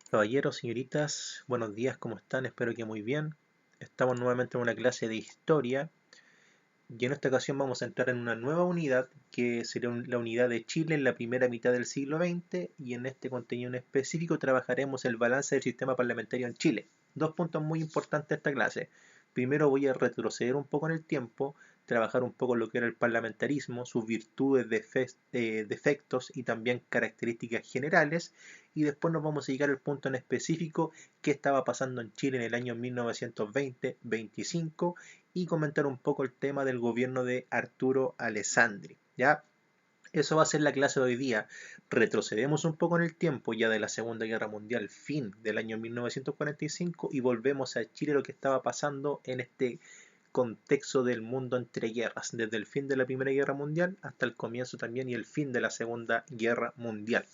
Caballeros, señoritas, buenos días, ¿cómo están? Espero que muy bien. Estamos nuevamente en una clase de historia y en esta ocasión vamos a entrar en una nueva unidad que sería la unidad de Chile en la primera mitad del siglo XX y en este contenido en específico trabajaremos el balance del sistema parlamentario en Chile. Dos puntos muy importantes de esta clase. Primero voy a retroceder un poco en el tiempo, trabajar un poco lo que era el parlamentarismo, sus virtudes, defectos y también características generales y después nos vamos a llegar al punto en específico qué estaba pasando en Chile en el año 1920-25 y comentar un poco el tema del gobierno de Arturo Alessandri. ¿Ya? Eso va a ser la clase de hoy día. Retrocedemos un poco en el tiempo ya de la Segunda Guerra Mundial, fin del año 1945, y volvemos a Chile lo que estaba pasando en este contexto del mundo entre guerras, desde el fin de la Primera Guerra Mundial hasta el comienzo también y el fin de la Segunda Guerra Mundial.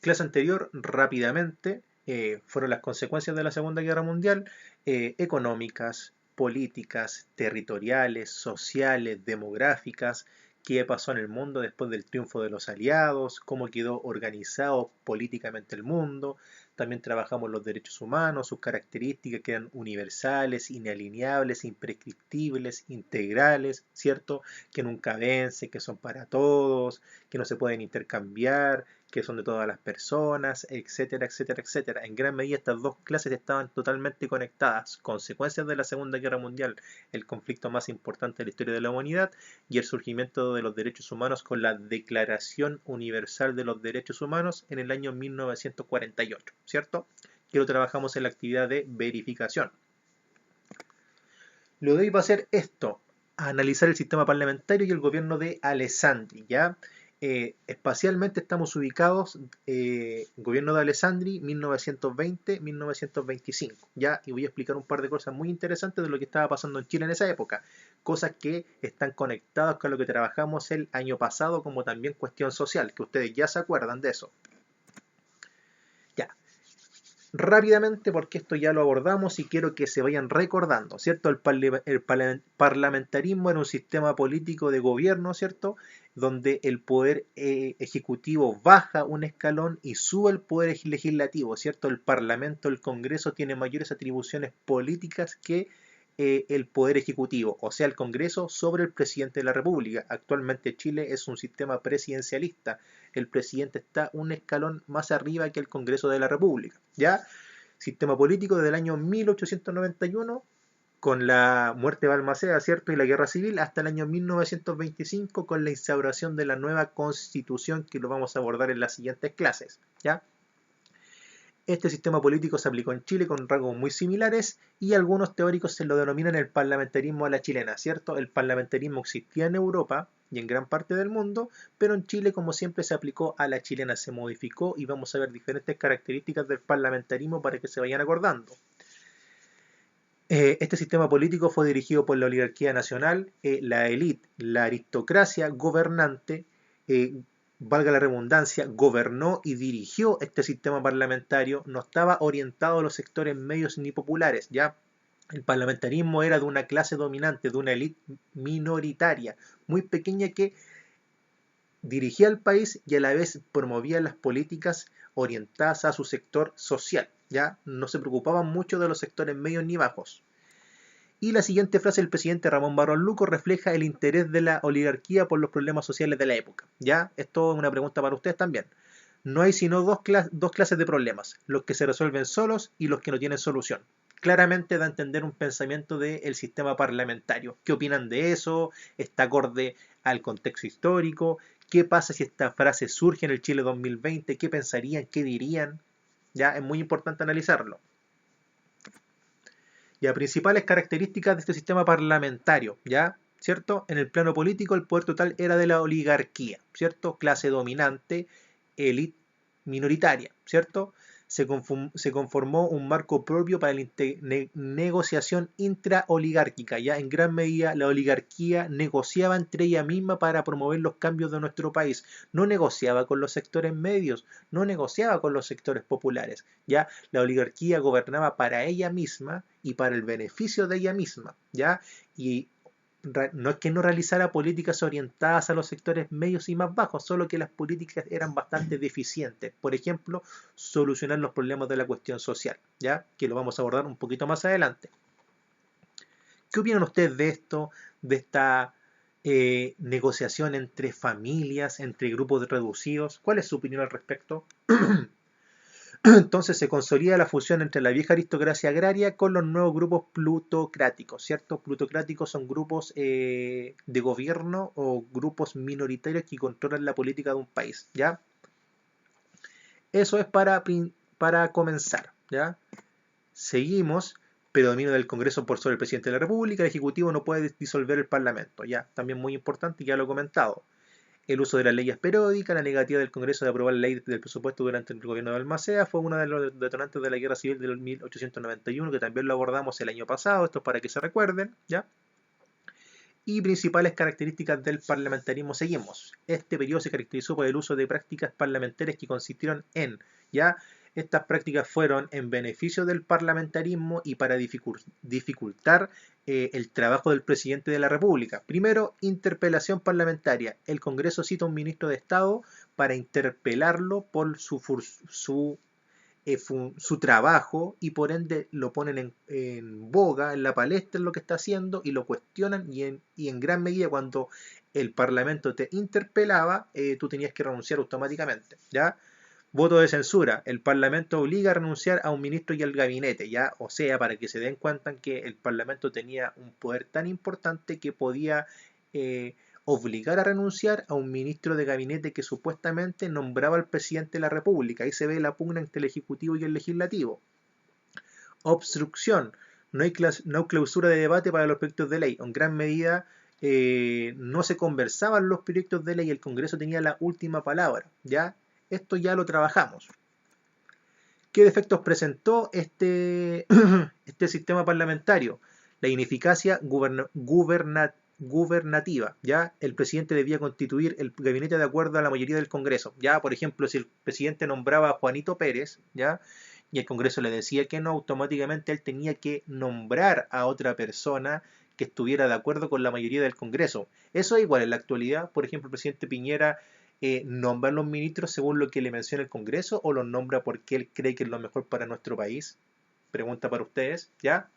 Clase anterior, rápidamente, fueron las consecuencias de la Segunda Guerra Mundial, económicas, políticas, territoriales, sociales, demográficas, qué pasó en el mundo después del triunfo de los aliados, cómo quedó organizado políticamente el mundo. También trabajamos los derechos humanos, sus características que eran universales, inalineables, imprescriptibles, integrales, ¿cierto? Que nunca vencen, que son para todos, que no se pueden intercambiar, que son de todas las personas, etcétera, etcétera, etcétera. En gran medida estas dos clases estaban totalmente conectadas. Consecuencias de la Segunda Guerra Mundial, el conflicto más importante de la historia de la humanidad, y el surgimiento de los derechos humanos con la Declaración Universal de los Derechos Humanos en el año 1948, ¿cierto? Que lo trabajamos en la actividad de verificación. Lo de hoy va a ser esto, analizar el sistema parlamentario y el gobierno de Alessandri, ¿ya? Espacialmente estamos ubicados, gobierno de Alessandri, 1920-1925, ¿ya? Y voy a explicar un par de cosas muy interesantes de lo que estaba pasando en Chile en esa época, cosas que están conectadas con lo que trabajamos el año pasado, como también cuestión social, que ustedes ya se acuerdan de eso. Ya, rápidamente porque esto ya lo abordamos y quiero que se vayan recordando, ¿cierto? Parlamentarismo era un sistema político de gobierno, ¿cierto? Donde el poder ejecutivo baja un escalón y sube el poder legislativo, ¿cierto? El Parlamento, el Congreso tiene mayores atribuciones políticas que el poder ejecutivo, o sea, el Congreso sobre el presidente de la República. Actualmente Chile es un sistema presidencialista. El presidente está un escalón más arriba que el Congreso de la República. ¿Ya? Sistema político desde el año 1891 con la muerte de Balmaceda, ¿cierto? Y la guerra civil hasta el año 1925 con la instauración de la nueva constitución que lo vamos a abordar en las siguientes clases, ¿ya? Este sistema político se aplicó en Chile con rasgos muy similares y algunos teóricos se lo denominan el parlamentarismo a la chilena, ¿cierto? El parlamentarismo existía en Europa y en gran parte del mundo, pero en Chile, como siempre, se aplicó a la chilena, se modificó y vamos a ver diferentes características del parlamentarismo para que se vayan acordando. Este sistema político fue dirigido por la oligarquía nacional, la élite, la aristocracia gobernante, eh, valga la redundancia, gobernó y dirigió este sistema parlamentario, no estaba orientado a los sectores medios ni populares, ¿ya? El parlamentarismo era de una clase dominante, de una élite minoritaria, muy pequeña que dirigía al país y a la vez promovía las políticas orientadas a su sector social, ¿ya? No se preocupaban mucho de los sectores medios ni bajos. Y la siguiente frase del presidente Ramón Barros Luco refleja el interés de la oligarquía por los problemas sociales de la época. ¿Ya? Esto es una pregunta para ustedes también. No hay sino dos clases de problemas, los que se resuelven solos y los que no tienen solución. Claramente da a entender un pensamiento del sistema parlamentario. ¿Qué opinan de eso? ¿Está acorde al contexto histórico? ¿Qué pasa si esta frase surge en el Chile 2020? ¿Qué pensarían? ¿Qué dirían? Ya es muy importante analizarlo. Ya, principales características de este sistema parlamentario, ¿ya? ¿Cierto? En el plano político, el poder total era de la oligarquía, ¿cierto? Clase dominante, élite minoritaria, ¿cierto? Se conformó un marco propio para la negociación intraoligárquica, ya en gran medida la oligarquía negociaba entre ella misma para promover los cambios de nuestro país, no negociaba con los sectores medios, no negociaba con los sectores populares, ya la oligarquía gobernaba para ella misma y para el beneficio de ella misma, ¿ya? Y no es que no realizara políticas orientadas a los sectores medios y más bajos, solo que las políticas eran bastante deficientes. Por ejemplo, solucionar los problemas de la cuestión social, ¿ya? Que lo vamos a abordar un poquito más adelante. ¿Qué opinan ustedes de esto, de esta negociación entre familias, entre grupos reducidos? ¿Cuál es su opinión al respecto? Entonces se consolida la fusión entre la vieja aristocracia agraria con los nuevos grupos plutocráticos, ¿cierto? Plutocráticos son grupos de gobierno o grupos minoritarios que controlan la política de un país, ¿ya? Eso es para comenzar, ¿ya? Seguimos. Predominio del Congreso por sobre el presidente de la República, el Ejecutivo no puede disolver el Parlamento, ¿ya? También muy importante, ya lo he comentado. El uso de las leyes periódicas, la negativa del Congreso de aprobar la ley del presupuesto durante el gobierno de Balmaceda fue uno de los detonantes de la Guerra Civil del 1891, que también lo abordamos el año pasado, esto es para que se recuerden, ¿ya? Y principales características del parlamentarismo seguimos. Este periodo se caracterizó por el uso de prácticas parlamentarias que consistieron en, ¿ya? Estas prácticas fueron en beneficio del parlamentarismo y para dificultar el trabajo del presidente de la República. Primero, interpelación parlamentaria. El Congreso cita a un ministro de Estado para interpelarlo por su trabajo y por ende lo ponen en boga, en la palestra en lo que está haciendo y lo cuestionan y en gran medida cuando el Parlamento te interpelaba, tú tenías que renunciar automáticamente, ¿ya? Voto de censura. El Parlamento obliga a renunciar a un ministro y al gabinete, ¿ya? O sea, para que se den cuenta que el Parlamento tenía un poder tan importante que podía obligar a renunciar a un ministro de gabinete que supuestamente nombraba al presidente de la República. Ahí se ve la pugna entre el Ejecutivo y el Legislativo. Obstrucción. No hay clausura de debate para los proyectos de ley. En gran medida no se conversaban los proyectos de ley y el Congreso tenía la última palabra, ¿ya? Esto ya lo trabajamos. ¿Qué defectos presentó este sistema parlamentario? La ineficacia gubernativa, ¿ya? El presidente debía constituir el gabinete de acuerdo a la mayoría del Congreso, ¿ya? Por ejemplo, si el presidente nombraba a Juanito Pérez, ¿ya? Y el Congreso le decía que no, automáticamente él tenía que nombrar a otra persona que estuviera de acuerdo con la mayoría del Congreso. Eso es igual en la actualidad. Por ejemplo, el presidente Piñera nombra a los ministros según lo que le menciona el Congreso o los nombra porque él cree que es lo mejor para nuestro país. Pregunta para ustedes, ¿ya?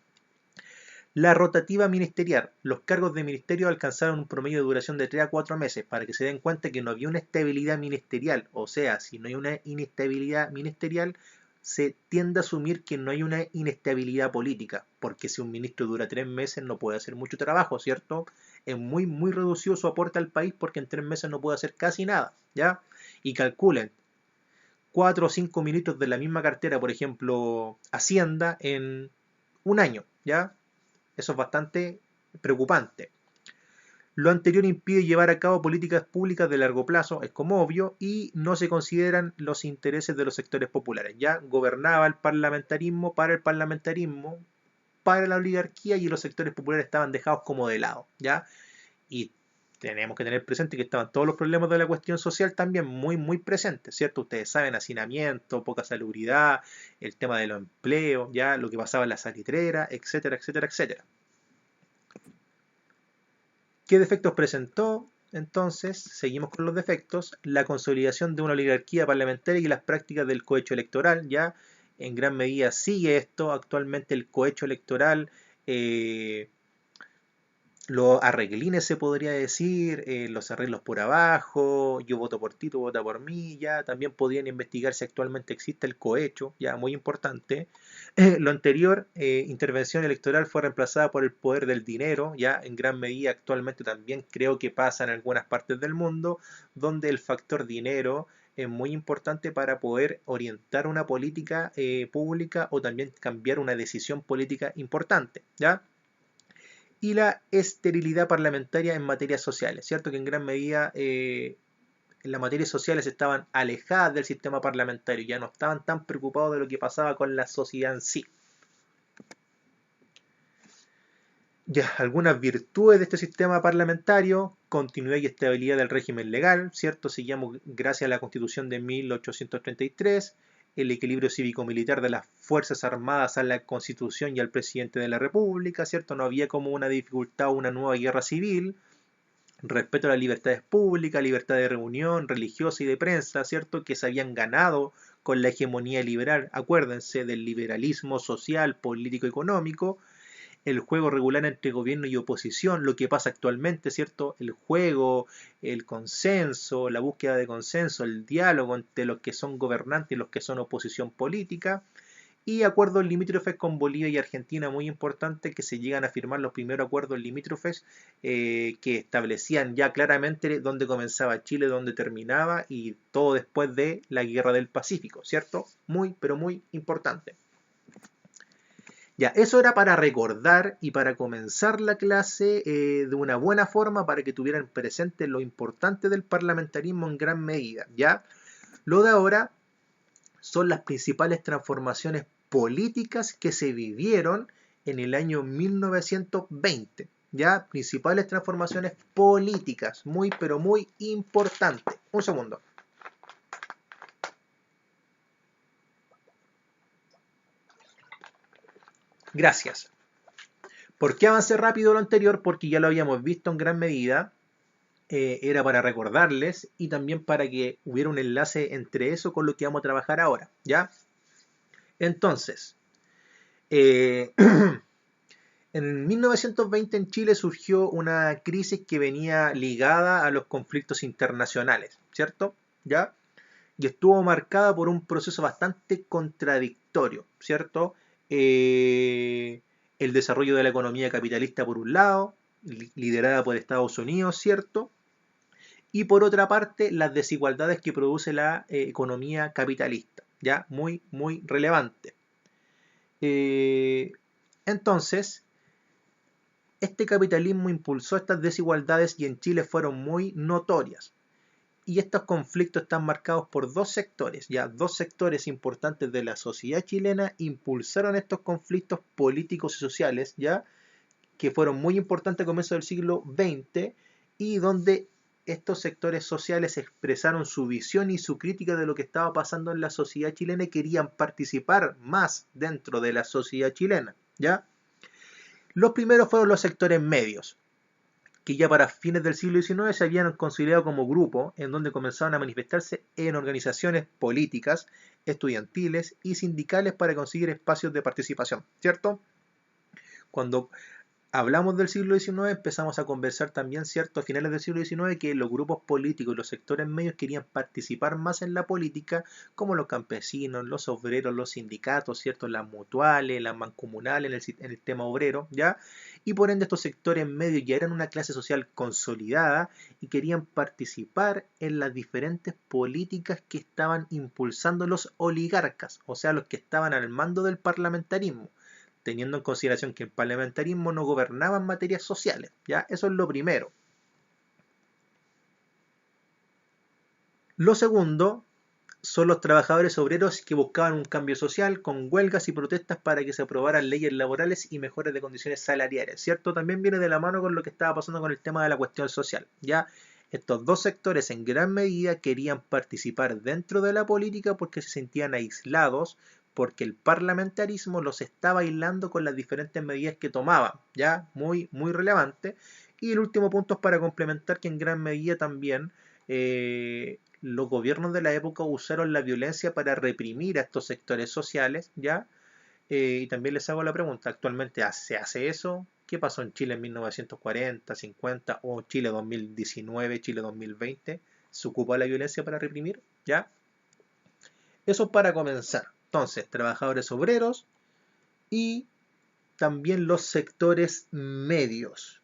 La rotativa ministerial. Los cargos de ministerio alcanzaron un promedio de duración de 3 a 4 meses para que se den cuenta que no había una estabilidad ministerial. O sea, si no hay una inestabilidad ministerial, se tiende a asumir que no hay una inestabilidad política, porque si un ministro dura 3 meses no puede hacer mucho trabajo, ¿cierto? Es muy reducido su aporte al país porque en 3 meses no puede hacer casi nada, ¿ya? Y calculen, 4 o 5 ministros de la misma cartera, por ejemplo, Hacienda, en un año, ¿ya? Eso es bastante preocupante. Lo anterior impide llevar a cabo políticas públicas de largo plazo, es como obvio, y no se consideran los intereses de los sectores populares. Ya gobernaba el parlamentarismo, para la oligarquía y los sectores populares estaban dejados como de lado. ¿Ya? Y tenemos que tener presente que estaban todos los problemas de la cuestión social también muy presentes, ¿cierto? Ustedes saben, hacinamiento, poca salubridad, el tema de los empleos, ya lo que pasaba en la salitrera, etcétera, etcétera, etcétera. ¿Qué defectos presentó? Entonces, seguimos con los defectos. La consolidación de una oligarquía parlamentaria y las prácticas del cohecho electoral, ya en gran medida sigue esto. Actualmente el cohecho electoral, los arreglines se podría decir, los arreglos por abajo, yo voto por ti, tú votas por mí, ya también podrían investigar si actualmente existe el cohecho, ya muy importante. Lo anterior, intervención electoral fue reemplazada por el poder del dinero, ya en gran medida actualmente también creo que pasa en algunas partes del mundo, donde el factor dinero es muy importante para poder orientar una política pública o también cambiar una decisión política importante, ¿ya? Y la esterilidad parlamentaria en materias sociales, ¿cierto? Que en gran medida en las materias sociales estaban alejadas del sistema parlamentario, ya no estaban tan preocupados de lo que pasaba con la sociedad en sí. Ya, algunas virtudes de este sistema parlamentario: continuidad y estabilidad del régimen legal, ¿cierto? Seguíamos gracias a la Constitución de 1833, el equilibrio cívico-militar de las Fuerzas Armadas a la Constitución y al presidente de la República, ¿cierto? No había como una dificultad o una nueva guerra civil, respeto a las libertades públicas, libertad de reunión, religiosa y de prensa, ¿cierto? Que se habían ganado con la hegemonía liberal, acuérdense del liberalismo social, político, económico, el juego regular entre gobierno y oposición, lo que pasa actualmente, ¿cierto? El juego, el consenso, la búsqueda de consenso, el diálogo entre los que son gobernantes y los que son oposición política, y acuerdos limítrofes con Bolivia y Argentina, muy importante, que se llegan a firmar los primeros acuerdos limítrofes que establecían ya claramente dónde comenzaba Chile, dónde terminaba, y todo después de la Guerra del Pacífico, ¿cierto? Muy, pero muy importante. Ya, eso era para recordar y para comenzar la clase de una buena forma para que tuvieran presente lo importante del parlamentarismo en gran medida, ¿ya? Lo de ahora son las principales transformaciones políticas que se vivieron en el año 1920, ¿ya? Principales transformaciones políticas, muy pero muy importante. Un segundo. Gracias. ¿Por qué avancé rápido lo anterior? Porque ya lo habíamos visto en gran medida. Era para recordarles y también para que hubiera un enlace entre eso con lo que vamos a trabajar ahora, ¿ya? Entonces, en 1920 en Chile surgió una crisis que venía ligada a los conflictos internacionales, ¿cierto? ¿Ya? Y estuvo marcada por un proceso bastante contradictorio, ¿cierto? El desarrollo de la economía capitalista por un lado, liderada por Estados Unidos, ¿cierto? Y por otra parte, las desigualdades que produce la economía capitalista, ¿ya? Muy, muy relevante. Entonces, este capitalismo impulsó estas desigualdades y en Chile fueron muy notorias. Y estos conflictos están marcados por dos sectores, ya dos sectores importantes de la sociedad chilena impulsaron estos conflictos políticos y sociales, ya que fueron muy importantes a comienzos del siglo XX y donde estos sectores sociales expresaron su visión y su crítica de lo que estaba pasando en la sociedad chilena y querían participar más dentro de la sociedad chilena, ¿ya? Los primeros fueron los sectores medios, que ya para fines del siglo XIX se habían considerado como grupo, en donde comenzaban a manifestarse en organizaciones políticas, estudiantiles y sindicales para conseguir espacios de participación, ¿cierto? Cuando hablamos del siglo XIX, empezamos a conversar también, ¿cierto?, a finales del siglo XIX, que los grupos políticos y los sectores medios querían participar más en la política, como los campesinos, los obreros, los sindicatos, ¿cierto?, las mutuales, las mancomunales en el tema obrero, ¿ya? Y por ende estos sectores medios ya eran una clase social consolidada y querían participar en las diferentes políticas que estaban impulsando los oligarcas, o sea, los que estaban al mando del parlamentarismo, teniendo en consideración que el parlamentarismo no gobernaba en materias sociales, ¿ya? Eso es lo primero. Lo segundo son los trabajadores obreros que buscaban un cambio social con huelgas y protestas para que se aprobaran leyes laborales y mejores de condiciones salariales, ¿cierto? También viene de la mano con lo que estaba pasando con el tema de la cuestión social, ¿ya? Estos dos sectores en gran medida querían participar dentro de la política porque se sentían aislados, porque el parlamentarismo los estaba aislando con las diferentes medidas que tomaban, ¿ya? Muy, muy relevante. Y el último punto es para complementar que en gran medida también los gobiernos de la época usaron la violencia para reprimir a estos sectores sociales, ¿ya? Y también les hago la pregunta, ¿actualmente se hace eso? ¿Qué pasó en Chile en 1940, 50 o Chile 2019, Chile 2020? ¿Se ocupó la violencia para reprimir? ¿Ya? Eso para comenzar. Entonces, trabajadores obreros y también los sectores medios.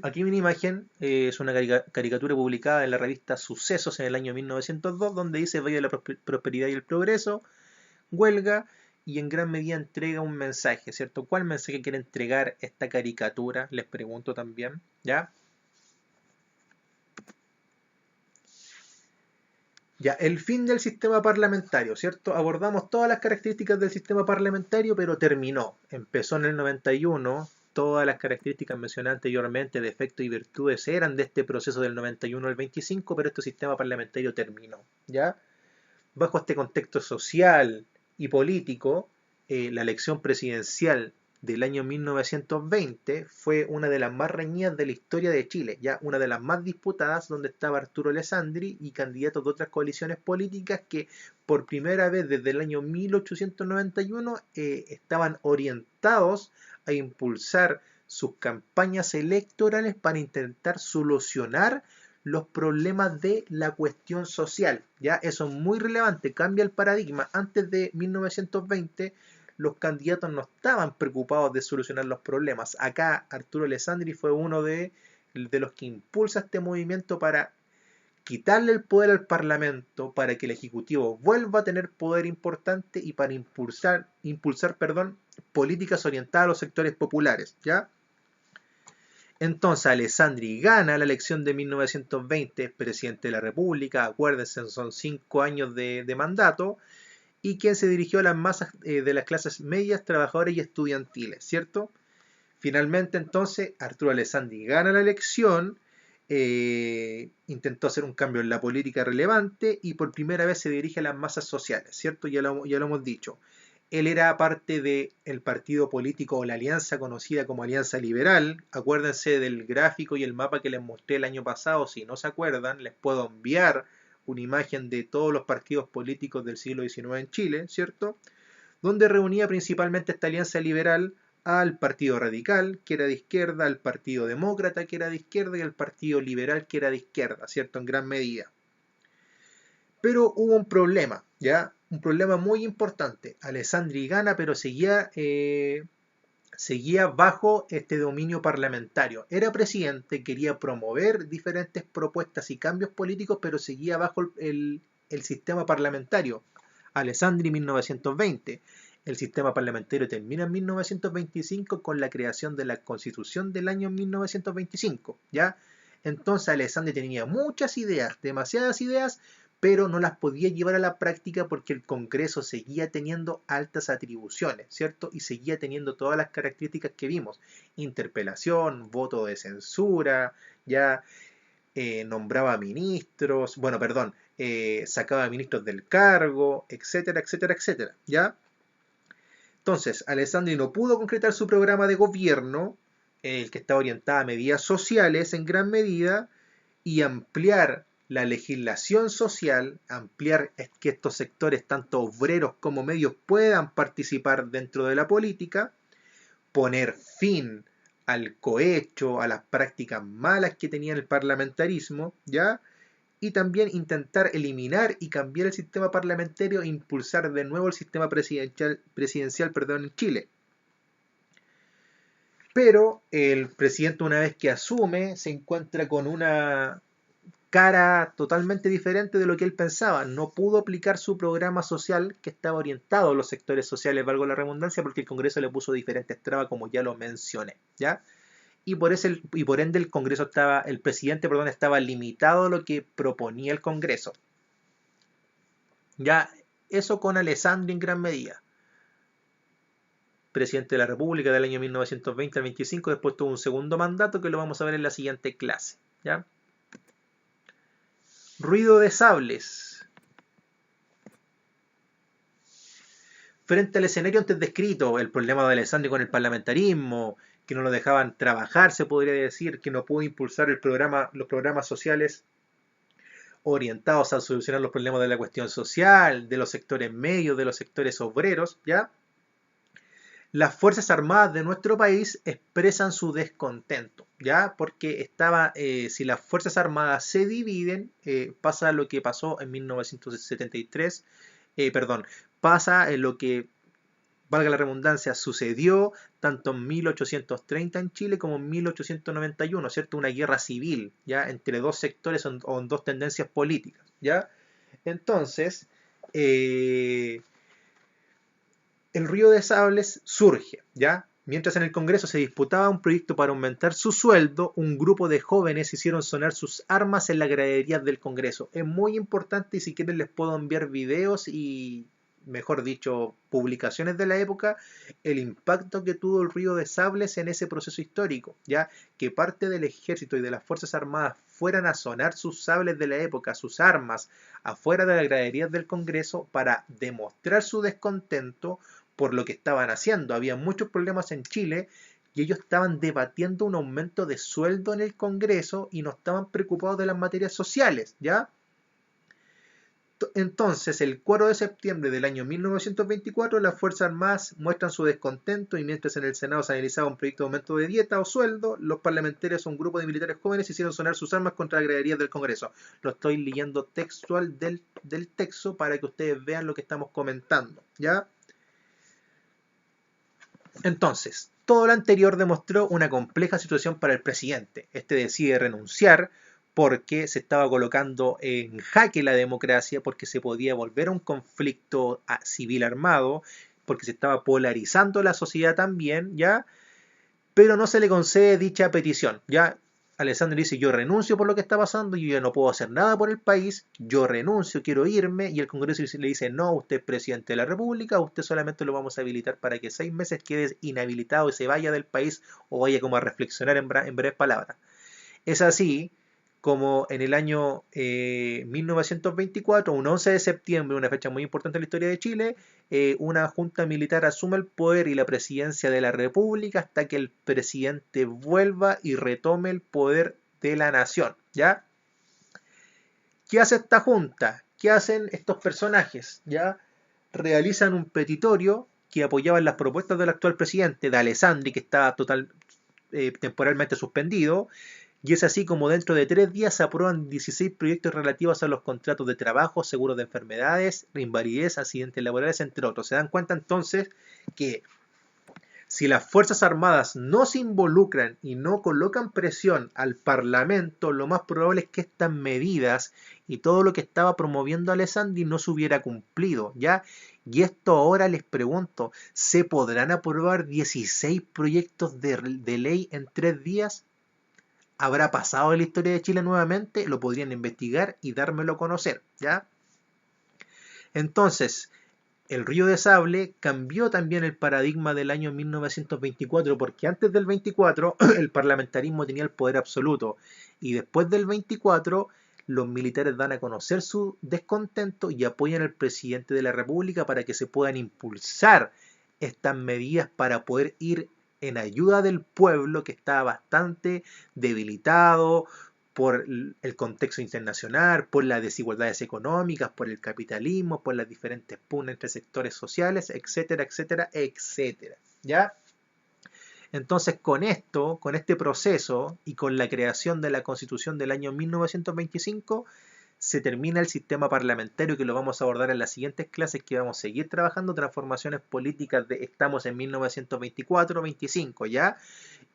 Aquí hay una imagen, es una caricatura publicada en la revista Sucesos en el año 1902, donde dice Valle de la Prosperidad y el Progreso, huelga, y en gran medida entrega un mensaje, ¿cierto? ¿Cuál mensaje quiere entregar esta caricatura? Les pregunto también, ¿ya? Ya, el fin del sistema parlamentario, ¿cierto? Abordamos todas las características del sistema parlamentario, pero terminó. Empezó en el 91, todas las características mencionadas anteriormente, defectos y virtudes, eran de este proceso del 91 al 25, pero este sistema parlamentario terminó, ¿ya? Bajo este contexto social y político, la elección presidencial del año 1920 fue una de las más reñidas de la historia de Chile, ya una de las más disputadas, donde estaba Arturo Alessandri y candidatos de otras coaliciones políticas que por primera vez desde el año 1891 estaban orientados a impulsar sus campañas electorales para intentar solucionar los problemas de la cuestión social. ¿Ya? Eso es muy relevante, cambia el paradigma. Antes de 1920 los candidatos no estaban preocupados de solucionar los problemas. Acá Arturo Alessandri fue uno de los que impulsa este movimiento para quitarle el poder al Parlamento, para que el Ejecutivo vuelva a tener poder importante y para impulsar políticas orientadas a los sectores populares. ¿Ya? Entonces Alessandri gana la elección de 1920, es presidente de la República, acuérdense, son 5 años de mandato, y quien se dirigió a las masas de las clases medias, trabajadoras y estudiantiles, ¿cierto? Finalmente entonces Arturo Alessandri gana la elección, intentó hacer un cambio en la política relevante y por primera vez se dirige a las masas sociales, ¿cierto? Ya lo hemos dicho. Él era parte del partido político o la alianza conocida como Alianza Liberal. Acuérdense del gráfico y el mapa que les mostré el año pasado. Si no se acuerdan, les puedo enviar una imagen de todos los partidos políticos del siglo XIX en Chile, ¿cierto? Donde reunía principalmente esta Alianza Liberal al Partido Radical, que era de izquierda, al Partido Demócrata, que era de izquierda, y al Partido Liberal, que era de izquierda, ¿cierto? En gran medida. Pero hubo un problema, ¿ya? Un problema muy importante. Alessandri gana, pero seguía bajo este dominio parlamentario. Era presidente, quería promover diferentes propuestas y cambios políticos, pero seguía bajo el sistema parlamentario. Alessandri 1920. El sistema parlamentario termina en 1925 con la creación de la Constitución del año 1925, ¿ya? Entonces Alessandri tenía muchas ideas, demasiadas ideas, pero no las podía llevar a la práctica porque el Congreso seguía teniendo altas atribuciones, ¿cierto? Y seguía teniendo todas las características que vimos: interpelación, voto de censura, ya nombraba ministros, sacaba ministros del cargo, etcétera, etcétera, etcétera, ¿ya? Entonces, Alessandri no pudo concretar su programa de gobierno, el que estaba orientado a medidas sociales en gran medida, y ampliar la legislación social, ampliar que estos sectores, tanto obreros como medios, puedan participar dentro de la política, poner fin al cohecho, a las prácticas malas que tenía el parlamentarismo, ¿ya? Y también intentar eliminar y cambiar el sistema parlamentario e impulsar de nuevo el sistema presidencial en Chile. Pero el presidente, una vez que asume, se encuentra con una cara totalmente diferente de lo que él pensaba. No pudo aplicar su programa social que estaba orientado a los sectores sociales, valgo la redundancia, porque el Congreso le puso diferentes trabas, como ya lo mencioné, ¿ya? Y por ende el presidente estaba limitado a lo que proponía el Congreso. Ya, eso con Alessandri en gran medida. Presidente de la República del año 1920 al 25, después tuvo un segundo mandato que lo vamos a ver en la siguiente clase, ¿ya? Ruido de sables. Frente al escenario antes descrito, el problema de Alessandri con el parlamentarismo, que no lo dejaban trabajar, se podría decir, que no pudo impulsar los programas sociales orientados a solucionar los problemas de la cuestión social, de los sectores medios, de los sectores obreros, ¿ya? Las Fuerzas Armadas de nuestro país expresan su descontento, ¿ya? Porque si las Fuerzas Armadas se dividen, pasa lo que pasó en 1973, pasa en lo que, valga la redundancia, sucedió tanto en 1830 en Chile como en 1891, ¿cierto? Una guerra civil, ¿ya? Entre dos sectores o en dos tendencias políticas, ¿ya? Entonces, el ruido de sables surge, ¿ya? Mientras en el Congreso se disputaba un proyecto para aumentar su sueldo, un grupo de jóvenes hicieron sonar sus armas en las graderías del Congreso. Es muy importante y si quieren les puedo enviar videos y mejor dicho, publicaciones de la época, el impacto que tuvo el río de sables en ese proceso histórico, ya que parte del ejército y de las Fuerzas Armadas fueran a sonar sus sables de la época, sus armas, afuera de las graderías del Congreso para demostrar su descontento por lo que estaban haciendo. Había muchos problemas en Chile y ellos estaban debatiendo un aumento de sueldo en el Congreso y no estaban preocupados de las materias sociales, ¿ya? Entonces, el 4 de septiembre del año 1924, las Fuerzas Armadas muestran su descontento y mientras en el Senado se analizaba un proyecto de aumento de dieta o sueldo, los parlamentarios, un grupo de militares jóvenes, hicieron sonar sus armas contra las graderías del Congreso. Lo estoy leyendo textual del texto para que ustedes vean lo que estamos comentando, ¿ya? Entonces, todo lo anterior demostró una compleja situación para el presidente. Este decide renunciar porque se estaba colocando en jaque la democracia, porque se podía volver a un conflicto civil armado, porque se estaba polarizando la sociedad también, ¿ya? Pero no se le concede dicha petición, ¿ya? Alessandri dice, yo renuncio por lo que está pasando, yo ya no puedo hacer nada por el país, yo renuncio, quiero irme, y el Congreso le dice, no, usted es presidente de la República, usted solamente lo vamos a habilitar para que 6 meses quede inhabilitado y se vaya del país o vaya como a reflexionar en breves palabras. Es así como en el año 1924, un 11 de septiembre, una fecha muy importante en la historia de Chile, una junta militar asume el poder y la presidencia de la República hasta que el presidente vuelva y retome el poder de la nación, ¿ya? ¿Qué hace esta junta? ¿Qué hacen estos personajes? ¿Ya? Realizan un petitorio que apoyaba las propuestas del actual presidente, de Alessandri, que estaba temporalmente suspendido, y es así como dentro de 3 días se aprueban 16 proyectos relativos a los contratos de trabajo, seguros de enfermedades, invalidez, accidentes laborales, entre otros. Se dan cuenta entonces que si las Fuerzas Armadas no se involucran y no colocan presión al Parlamento, lo más probable es que estas medidas y todo lo que estaba promoviendo Alessandri no se hubiera cumplido, ¿ya? Y esto ahora les pregunto, ¿se podrán aprobar 16 proyectos de ley en 3 días? ¿Habrá pasado en la historia de Chile nuevamente? Lo podrían investigar y dármelo a conocer, ¿ya? Entonces, el Río de Sable cambió también el paradigma del año 1924, porque antes del 24 el parlamentarismo tenía el poder absoluto y después del 24 los militares dan a conocer su descontento y apoyan al presidente de la República para que se puedan impulsar estas medidas para poder ir en ayuda del pueblo que está bastante debilitado por el contexto internacional, por las desigualdades económicas, por el capitalismo, por las diferentes pugnas entre sectores sociales, etcétera, etcétera, etcétera. ¿Ya? Entonces, con esto, con este proceso y con la creación de la Constitución del año 1925, se termina el sistema parlamentario, que lo vamos a abordar en las siguientes clases, que vamos a seguir trabajando transformaciones políticas estamos en 1924-25, ¿ya?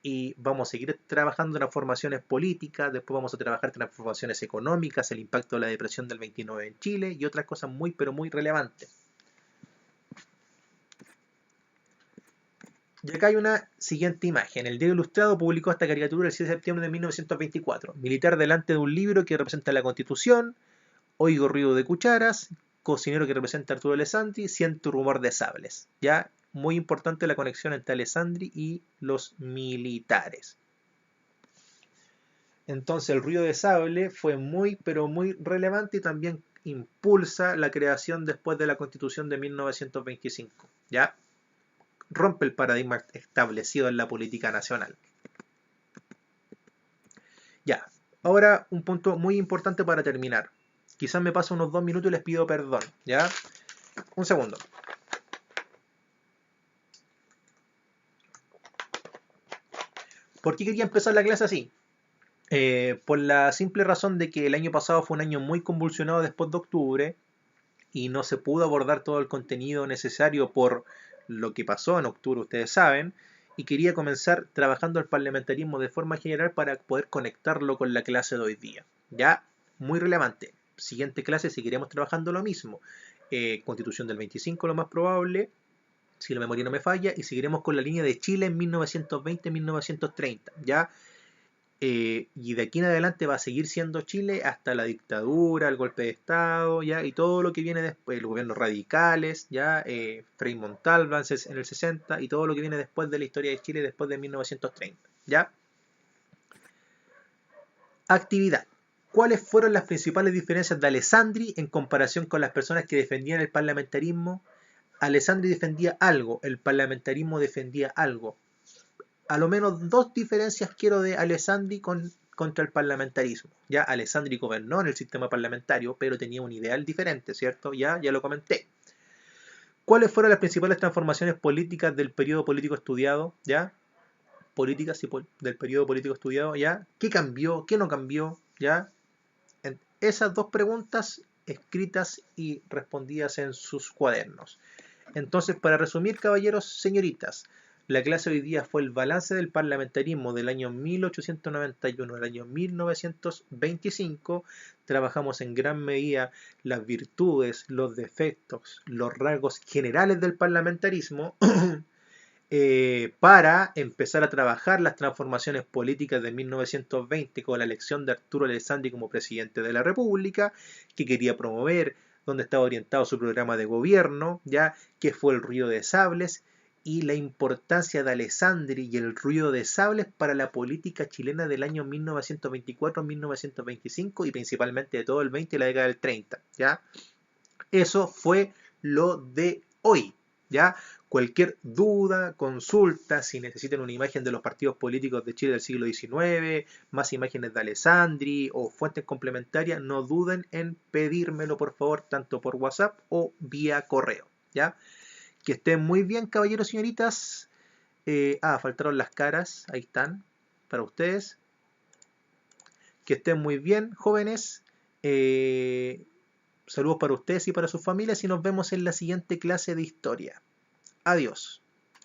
Y vamos a seguir trabajando transformaciones políticas, después vamos a trabajar transformaciones económicas, el impacto de la depresión del 29 en Chile y otras cosas muy, pero muy relevantes. Y acá hay una siguiente imagen. El Diario Ilustrado publicó esta caricatura el 7 de septiembre de 1924. Militar delante de un libro que representa la Constitución, oigo ruido de cucharas, cocinero que representa a Arturo Alessandri, siento rumor de sables. Ya, muy importante la conexión entre Alessandri y los militares. Entonces el ruido de sable fue muy, pero muy relevante y también impulsa la creación después de la Constitución de 1925. ¿Ya? Rompe el paradigma establecido en la política nacional. Ya, ahora un punto muy importante para terminar. Quizás me paso unos 2 minutos y les pido perdón, ¿ya? Un segundo. ¿Por qué quería empezar la clase así? Por la simple razón de que el año pasado fue un año muy convulsionado después de octubre y no se pudo abordar todo el contenido necesario por lo que pasó en octubre, ustedes saben, y quería comenzar trabajando el parlamentarismo de forma general para poder conectarlo con la clase de hoy día. Ya, muy relevante. Siguiente clase seguiremos trabajando lo mismo. Constitución del 25 lo más probable, si la memoria no me falla, y seguiremos con la línea de Chile en 1920-1930. Ya, y de aquí en adelante va a seguir siendo Chile hasta la dictadura, el golpe de Estado, ¿ya? Y todo lo que viene después, los gobiernos radicales, ¿ya? Frei Montalva en el 60 y todo lo que viene después de la historia de Chile después de 1930, ¿ya? Actividad. ¿Cuáles fueron las principales diferencias de Alessandri en comparación con las personas que defendían el parlamentarismo? Alessandri defendía algo, el parlamentarismo defendía algo. A lo menos dos diferencias quiero de Alessandri contra el parlamentarismo. Ya Alessandri gobernó en el sistema parlamentario, pero tenía un ideal diferente, ¿cierto? Ya lo comenté. ¿Cuáles fueron las principales transformaciones políticas del periodo político estudiado? ¿Ya? Políticas del periodo político estudiado, ¿ya? ¿Qué cambió? ¿Qué no cambió? ¿Ya? Esas dos preguntas escritas y respondidas en sus cuadernos. Entonces, para resumir, caballeros, señoritas, la clase hoy día fue el balance del parlamentarismo del año 1891 al año 1925. Trabajamos en gran medida las virtudes, los defectos, los rasgos generales del parlamentarismo para empezar a trabajar las transformaciones políticas de 1920 con la elección de Arturo Alessandri como presidente de la República, que quería promover, donde estaba orientado su programa de gobierno, ya que fue el ruido de sables y la importancia de Alessandri y el ruido de sables para la política chilena del año 1924-1925 y principalmente de todo el 20 y la década del 30, ¿ya? Eso fue lo de hoy, ¿ya? Cualquier duda, consulta, si necesitan una imagen de los partidos políticos de Chile del siglo XIX, más imágenes de Alessandri o fuentes complementarias, no duden en pedírmelo, por favor, tanto por WhatsApp o vía correo, ¿ya? Que estén muy bien, caballeros y señoritas. Faltaron las caras, ahí están, para ustedes. Que estén muy bien, jóvenes. Saludos para ustedes y para sus familias y nos vemos en la siguiente clase de historia. Adiós.